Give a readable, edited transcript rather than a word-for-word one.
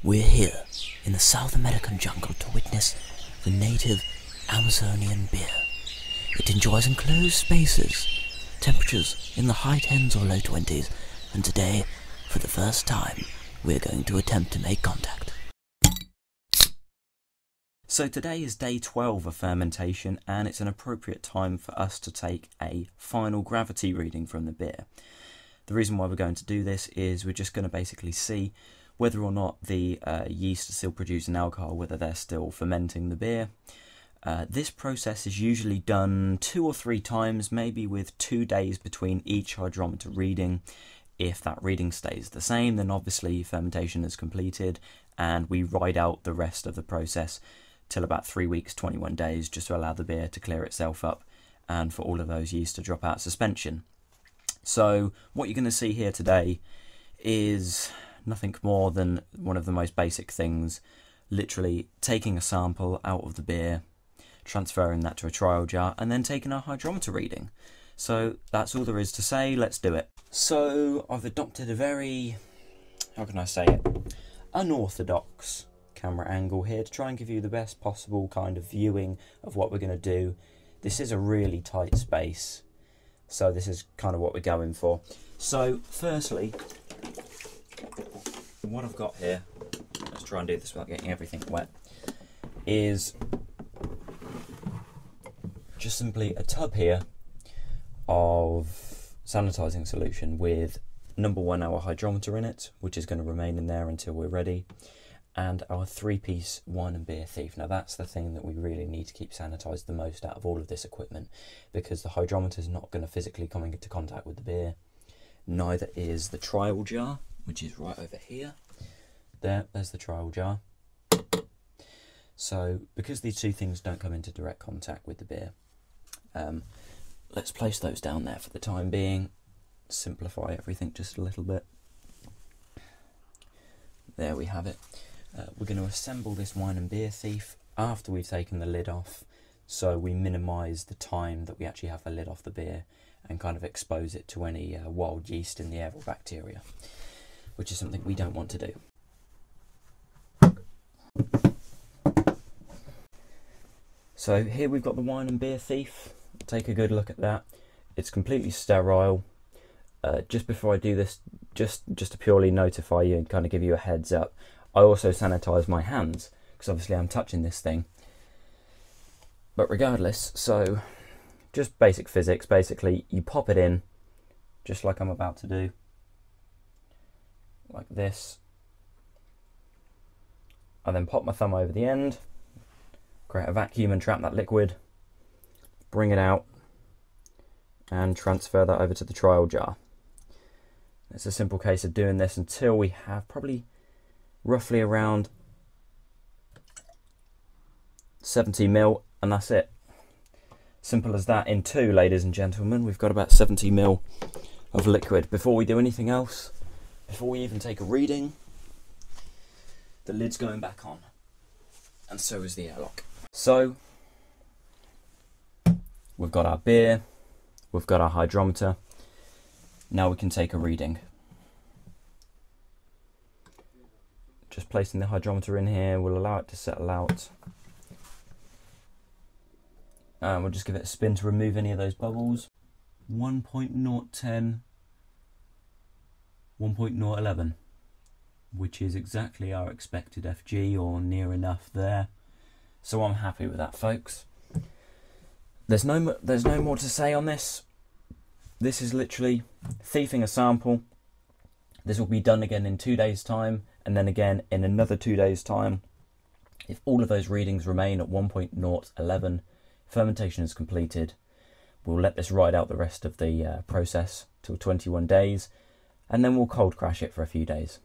We're here in the South American jungle to witness the native Amazonian beer. It enjoys enclosed spaces, temperatures in the high 10s or low 20s, and today, for the first time, we're going to attempt to make contact. So today is day 12 of fermentation, and it's an appropriate time for us to take a final gravity reading from the beer. The reason why we're going to do this is we're just going to basically see whether or not the yeast are still producing alcohol, whether they're still fermenting the beer. This process is usually done 2 or 3 times, maybe with 2 days between each hydrometer reading. If that reading stays the same, then obviously fermentation is completed, and we ride out the rest of the process till about 3 weeks, 21 days, just to allow the beer to clear itself up and for all of those yeast to drop out suspension. So what you're going to see here today is nothing more than one of the most basic things, literally taking a sample out of the beer, transferring that to a trial jar, and then taking a hydrometer reading. So that's all there is to say. Let's do it. So I've adopted a very, how can I say it, unorthodox camera angle here to try and give you the best possible kind of viewing of what we're going to do. This is a really tight space, so this is kind of what we're going for. So firstly, what I've got here, let's try and do this without getting everything wet, is just simply a tub here of sanitizing solution with number 1 our hydrometer in it, which is going to remain in there until we're ready, and our 3-piece wine and beer thief. Now that's the thing that we really need to keep sanitized the most out of all of this equipment, because the hydrometer is not going to physically come into contact with the beer. Neither is the trial jar, which is right over here. There's the trial jar. So because these 2 things don't come into direct contact with the beer, let's place those down there for the time being, simplify everything just a little bit. There we have it. We're going to assemble this wine and beer thief after we've taken the lid off, so we minimise the time that we actually have the lid off the beer and kind of expose it to any wild yeast in the air or bacteria, which is something we don't want to do. So here we've got the wine and beer thief. Take a good look at that. It's completely sterile. Just before I do this, just to purely notify you and kind of give you a heads up, I also sanitize my hands, because obviously I'm touching this thing. But regardless, so just basic physics, basically you pop it in, just like I'm about to do, like this. I then pop my thumb over the end, create a vacuum and trap that liquid, bring it out, and transfer that over to the trial jar. It's a simple case of doing this until we have probably roughly around 70 ml, and that's it. Simple as that. In 2, ladies and gentlemen, we've got about 70 ml of liquid. Before we do anything else, before we even take a reading, the lid's going back on, and so is the airlock. So we've got our beer, we've got our hydrometer. Now we can take a reading. Just placing the hydrometer in here will allow it to settle out. And we'll just give it a spin to remove any of those bubbles. 1.010, 1.011, which is exactly our expected FG, or near enough there. So I'm happy with that, folks. There's no more to say on this. This is literally thieving a sample. This will be done again in 2 days' time, and then again in another 2 days' time. If all of those readings remain at 1.011, fermentation is completed. We'll let this ride out the rest of the process till 21 days, and then we'll cold crash it for a few days.